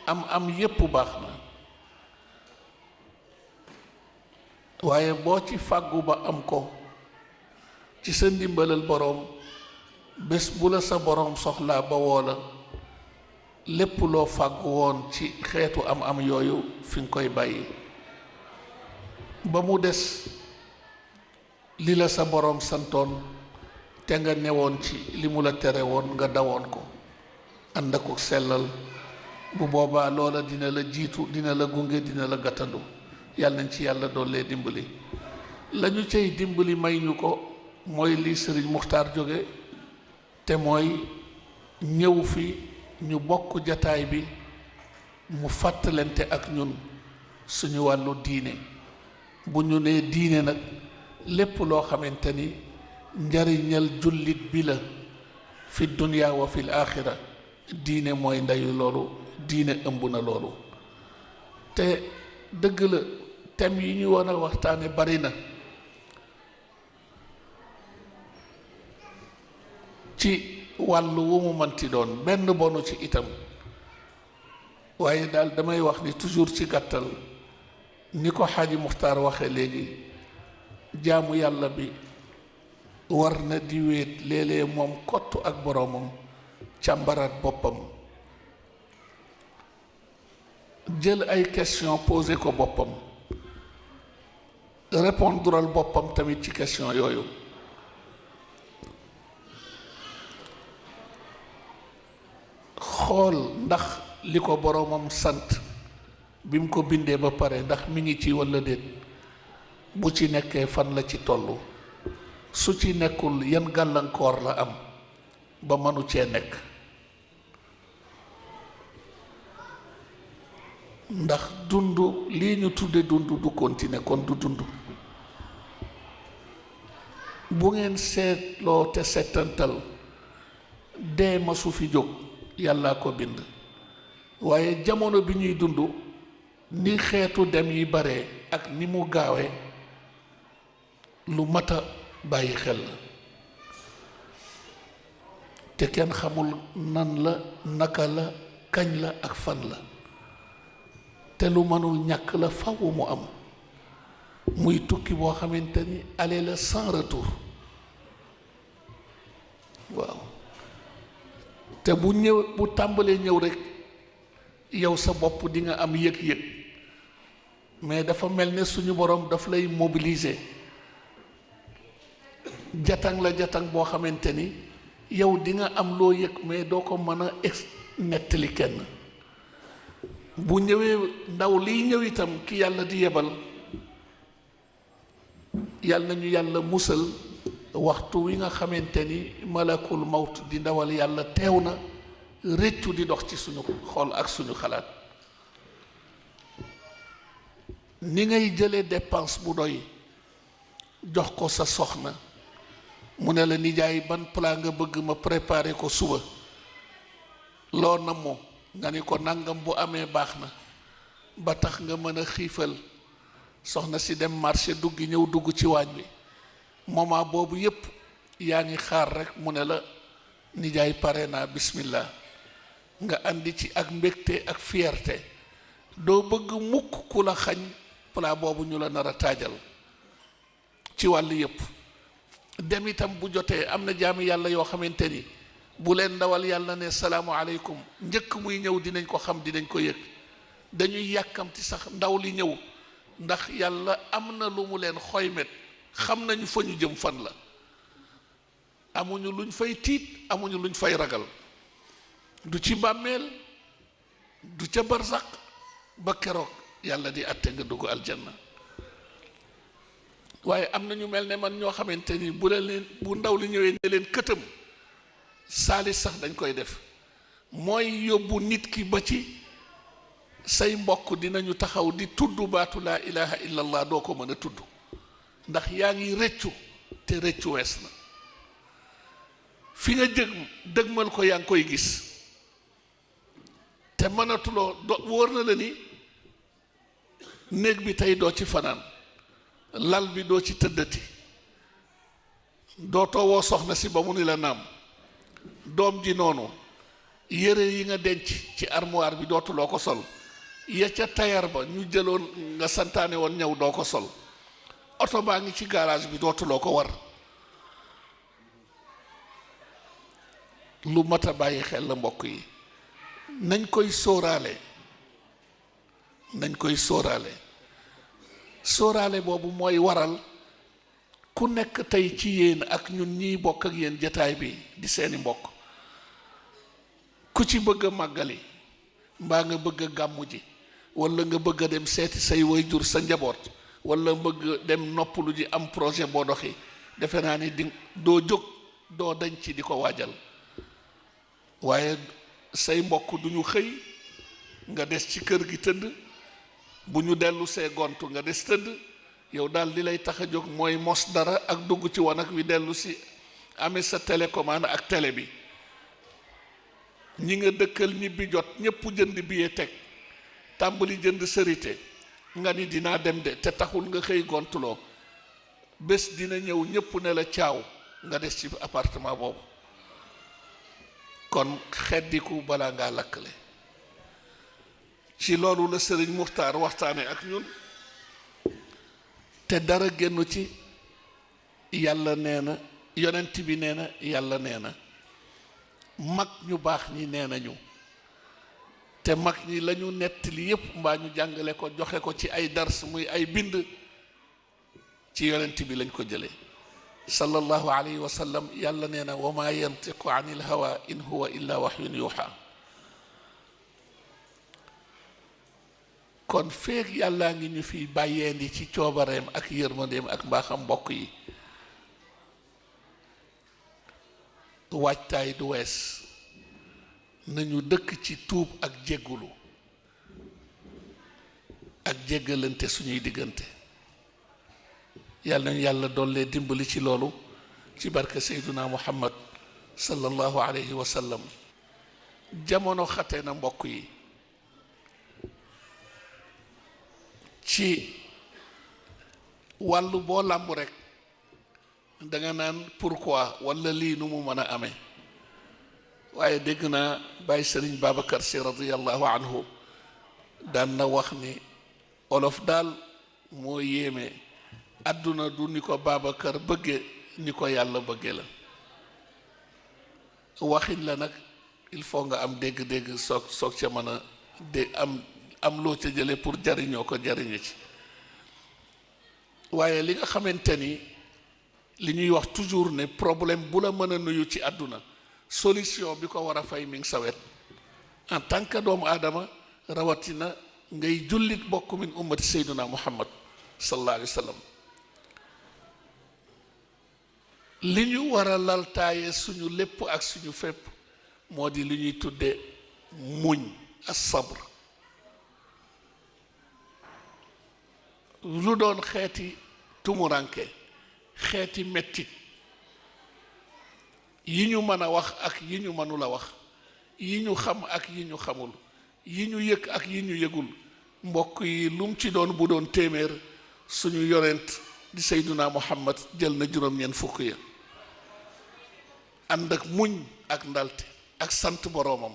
am yépp baax na waaye boo ci fàggu ba am ko ci sa ndimbalal boroom bés bu la sa boroom soxlaa ba woo la lépp loo fàggu woon ci xeetu am yooyu fi nga koy bàyyi ba mu des li la sa boroom santoon te nga newoon ci li mu la tere woon nga dawoon ko ànd ak sellal bu boobaa loola dina la jiitu dina la gunge dina la gàttandu yàlla nañ ci yàlla doole dimbali lañu cay dimbali may ñu ko mooy li Sëriñ Muxtaar jóge te mooy ñëw fi ñu bokk jataay bi mu fàttalante ak ñun suñu wàllu diine bu ñu nee diine nag lépp loo xamante ni njariñal jullit bi la fi dunya wa fil aaxira diine mooy ndeyu loolu diine ëmb na loolu te dëgg la thème yi ñu war a waxtaane bari na ci wàllu wu mu manti doon benn bonu ci itam waaye daal damay wax ni toujours ci gàttal ni ko Xaaji Muxtaar waxe léegi jaamu yàlla bi war na di wéet léeg-léeg moom kottu ak boroomam càmbaraat boppam jël ay question posé ko boppam répondral boppam tamit ci question yooyu xool ndax li ko boroomam sant bi mu ko bindee ba pare ndax mi ngi ci walla déet bu ci nekkee fan la ci tollu su ci nekkul yan gàllankoor la am ba mënu cee nekk ndax dund lii ñu tudde dund du continuer kon du dund bu ngeen seetloo te settantal dee ma su fi jóg yàllaa ko bind waaye jamono bi ñuy dund ni xeetu dem yi bare ak ni mu gaawe lu mata bàyyi xel la te kenn xamul nan la naka la kañ la ak fan la te lu mënul ñàkk la faw mu am muy tukki boo xamante ni aller la sans retour waaw te bu ñëw bu tàmbalee ñëw rekk yow sa bopp di nga am yëg-yëg mais dafa mel ne suñu borom daf lay mobiliser jatang la jatang boo xamante ni yow di nga am loo yëg mais doo ko mën a nettali kenn bu ñëwee ndaw liy ñëw itam ki yàlla di yebal yàlla nañu yàlla musal waxtu wi nga xamante ni malakul mawt di ndawal yàlla teew na réccu di dox ci suñu xol ak suñu xalaat ni ngay jëlee dépense bu doy jox ko sa soxna mu ne la nijaay ban plat nga bëgg ma préparer ko suba loo namoo nga ni ko nangam bu amee baax na ba tax nga mën a xiifal soxna si dem marché duggi ñëw dugg ci waañ wi moment boobu yépp yaa ngi xaar rek mu ne la nijaay pare naa bismillah nga andi ci ak mbégte ak fierté doo bëgg mukk ku la xañ plat boobu ñu la nar a taajal ci wàll yépp dem itam bu jotee am na jaami yàlla yoo xamante ni bu leen ndawal yàlla ne salaamu aleykum njëkk muy ñëw dinañ ko xam dinañ ko yëg dañuy yàkkamti sax ndaw li ñëw ndax yàlla am na lu mu leen xoymet xam nañu fa ñu jëm fan la amuñu luñ fay tiit amuñu luñ fay ragal du ci bàmmeel du ca barzaq ba keroog yàlla di àtte nga dugg aljanna waaye am na ñu mel ne man ñoo xamante ni bu leen bu ndaw li ñëwee ne leen këtam saalis sax dañ koy def mooy yóbbu nit ki ba ci say mbokk dinañu taxaw di tudd baatu laa ilaha illallah doo ko mën a tudd ndax yaa ngi rëccu te rëccu wees na fi nga dëgmal ko yaa ngi koy gis te mënatuloo wóor na la ni néeg bi tey doo ci fanaan lal bi doo ci tëddati dootoo woo soxna si ba mu ni la naam doom ji noonu yére yi nga denc ci armoire bi dootuloo ko sol, ya ca tayar ba ñu jëloon nga santaane woon ñëw doo ko sol, oto baa ngi ci garage bi dootuloo ko war. lu mat a bàyyi xel la mbokk yi, nañ koy sóoraale, nañ koy sóoraale. sóoraale boobu mooy waral ku nekk tey ci yéen ak ñun ñiy bokk ak yéen jataay bi di seeni mbokk, ku ci bëgg a màggali mbaa nga bëgg a gàmmu ji, walla nga bëgg a dem seeti say waajur sa njaboot, walla bëgg dem noppalu ji am projet boo doxi, defe naa ni doo jóg doo dañ ci di ko waajal. waaye say mbokk duñu xëy nga des ci kër gi tëdd, bu ñu dellu see gontu nga des tëdd, yow daal li lay tax a jóg mooy mos dara ak dugg ci wanag wi dellu si amee sa télécommande ak télé bi. ñi nga dëkkal ñibbi jot ñépp jënd billet teg, tàmbali jënd sërite, nga ni dinaa dem de, te taxul nga xëy gontuloo. bés dina ñëw ñépp ne la caaw nga des ci appartement boobu. kon xeddiku balaa ngaa lakkale. ci loolu la sëriñ Muxtaar waxtaane ak ñun, te dara génnu ci. yàlla nee na, yonent bi nee na, yàlla nee na, mag ñu baax ñi nee nañu, te mag ñi lañu nettali yépp mbaa ñu jàngale ko joxe ko ci ay dars muy ay bind, ci yonent bi lañ ko jële sallallahu alayhi wa sallam. yàlla nee na wa ma yantiqu anil hawa in huwa illa wahyun yuha. kon feek yàllaa ngi ñu fi bàyyeendi ci coobareem ak yërmandeem ak mbaaxam mbokk yi, waajtaay du wees nañu dëkk ci tuub ak jéggulu ak jéggalante suñuy diggante. yàlla nañu yàlla dollee dimbali ci loolu ci barke Seyduna Muhammad sallallahu alayhi wa sallam. jamono xate na mbokk yi, ci wàllu boo làmb rekk danga naan pourquoi walla lii nu mu mën a amee. waaye dégg naa Baay Sëriñ Babacar Si radiyallahu anhu daan na wax ni olof daal moo yéeme, àdduna du ni ko Babacar bëgge ni ko yàlla bëgge la. waxin la nag, il faut nga am dégg-dégg soog ca mën a am loo ca jële pour jariñoo ko jariñu ci. waaye li nga xamante ni li ñuy wax toujours ne problème bu la mën a nuyu ci àdduna, solution bi ko war a fay mi ngi sa wet en tant que doomu aadama, rawatina ngay jullit bokk min ummati Seydina Muhammad sallallahu alayhi wa sallam. li ñu war a laltaaye suñu lépp ak suñu fépp moo di li ñuy tudde muñ, as-sabr. lu doon xeeti tumuranke, xeeti mettit yi ñu mën a wax ak yi ñu mënul a wax, yi ñu xam ak yi ñu xamul, yi ñu yëg ak yi ñu yëgul, mbokk yi lum ci doon bu doon téeméer, suñu yonent di Seyduna Muhammad jël na juróom-ñeent fukk ya. ànd ak muñ ak ndalte ak sant boroomam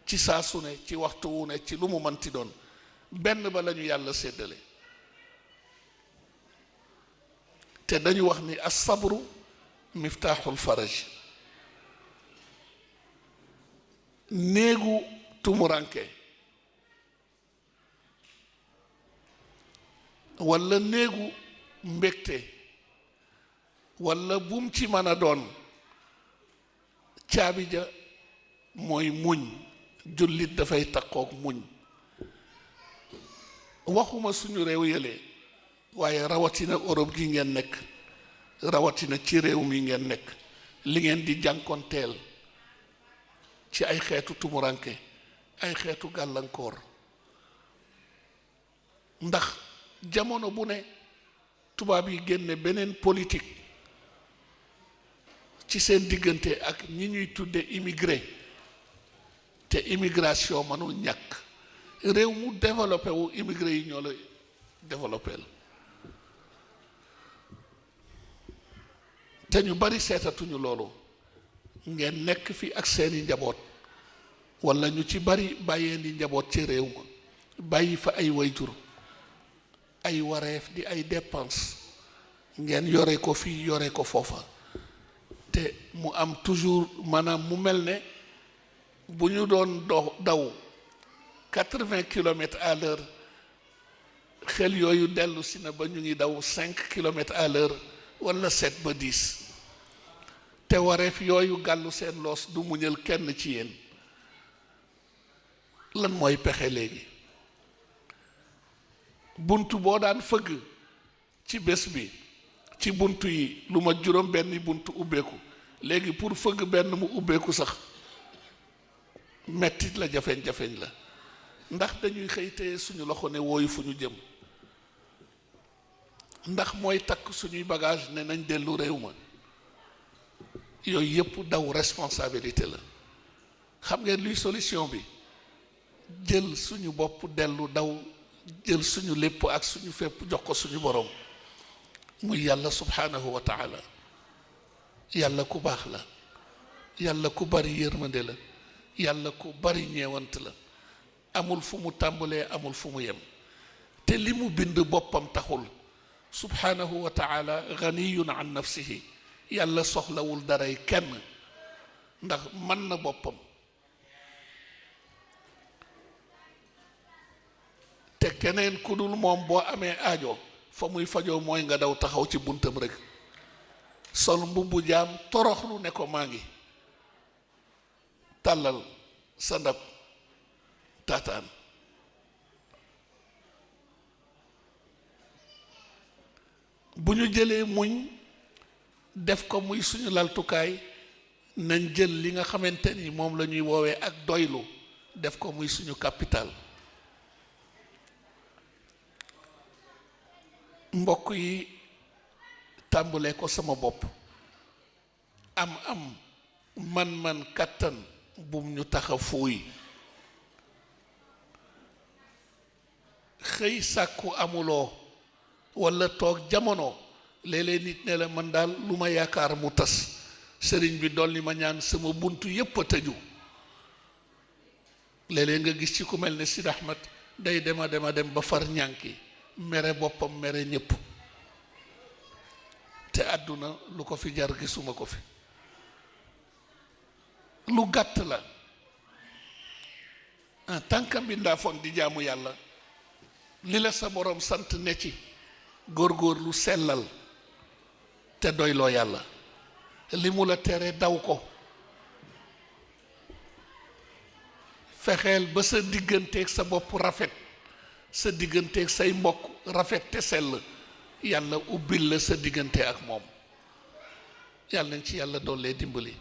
ci saa su ne, ci waxtu wu ne, ci lu mu mënti doon. benn ba lañu yàlla séddale, te dañu wax ni as-sabru miftaaxul faraj. néegu tumuranke walla néegu mbégte walla bum ci mën a doon, caabi ja mooy muñ. jullit dafay takkook muñ. waxuma suñu réew yële, waaye rawatina Europe gi ngeen nekk, rawatina ci réew mi ngeen nekk, li ngeen di jànkonteel ci ay xeetu tumuranke, ay xeetu gàllankoor. ndax jamono bu ne tubaab yi génne beneen politique ci seen diggante ak ñi ñuy tudde immigré, te immigration mënul ñàkk. réew mu développé wu immigré yi ñoo la développé la. te ñu bari seetatuñu loolu. ngeen nekk fi ak seeni njaboot walla ñu ci bari bàyyee ni njaboot ci réew ma bàyyi fa ay wayjur ay wareef di ay dépense ngeen yore ko fii yore ko foofa te mu am toujours maanaam mu mel ne bu ñu doon daw 80 kilomètres à l'heure xel yooyu dellu si na ba ñu ngi daw 5 kilomètres à l'heure wala 7 ba 10 te wareef yooyu gàllu seen loos du muñal kenn ci yéen lan mooy pexe léegi buntu boo daan fëgg ci bés bi ci buntu yi lu ma juróom benn buntu ubbeeku léegi pour fëgg benn mu ubbeeku sax mettit la jafeñ-jafeñ la ndax dañuy xëy téye suñu loxo ne wooyu fu ñu jëm ndax mooy takk suñuy bagage ne nañ dellu réew ma yooyu yëpp daw responsabilité la xam ngeen luy solution bi jël suñu bopp dellu daw jël suñu lépp ak suñu fépp jox ko suñu borom muy yàlla subhanahu wa taala yàlla ku baax la yàlla ku bari yërmande la yàlla ku bari ñeewant la amul fu mu tàmbalee amul fu mu yem te li mu bind boppam taxul subhanahu wa taala ganiyun an nafsihi yàlla soxlawul daray kenn ndax mën na boppam te keneen ku dul moom boo amee aajo fa muy fajoo mooy nga daw taxaw ci buntam rek sol mbubbu jaam toroxlu ne ko maa ngi tàllal sa ndab taataan bu ñu jëlee muñ def ko muy suñu laltukaay nañ jël li nga xamante ni moom la ñuy woowee ak doylu def ko muy suñu capital mbokk yi tàmbalee ko sama bopp am man kàttan bum ñu tax a fuuy xëy sàkku amuloo walla toog jamono léeg-léeg nit ne la man daal lu ma yaakaar mu tas sëriñ bi dolli ma ñaan sama buntu yépp a tëju léeg-léeg nga gis ci ku mel ne Sid Ahmed day dem ba far ñànki mere boppam mere ñépp te àdduna lu ko fi jar gisuma ko fi lu gàtt la en tant que mbindaafoon di jaamu yàlla li la sa borom sant ne ci góor lu sellal te doyloo yàlla li mu la tere daw ko fexeel ba sa digganteeg sa bopp rafet sa digganteeg say mbokk rafet te sell yàlla ubbil la sa diggante ak moom yàlla nañ ci yàlla doole dimbali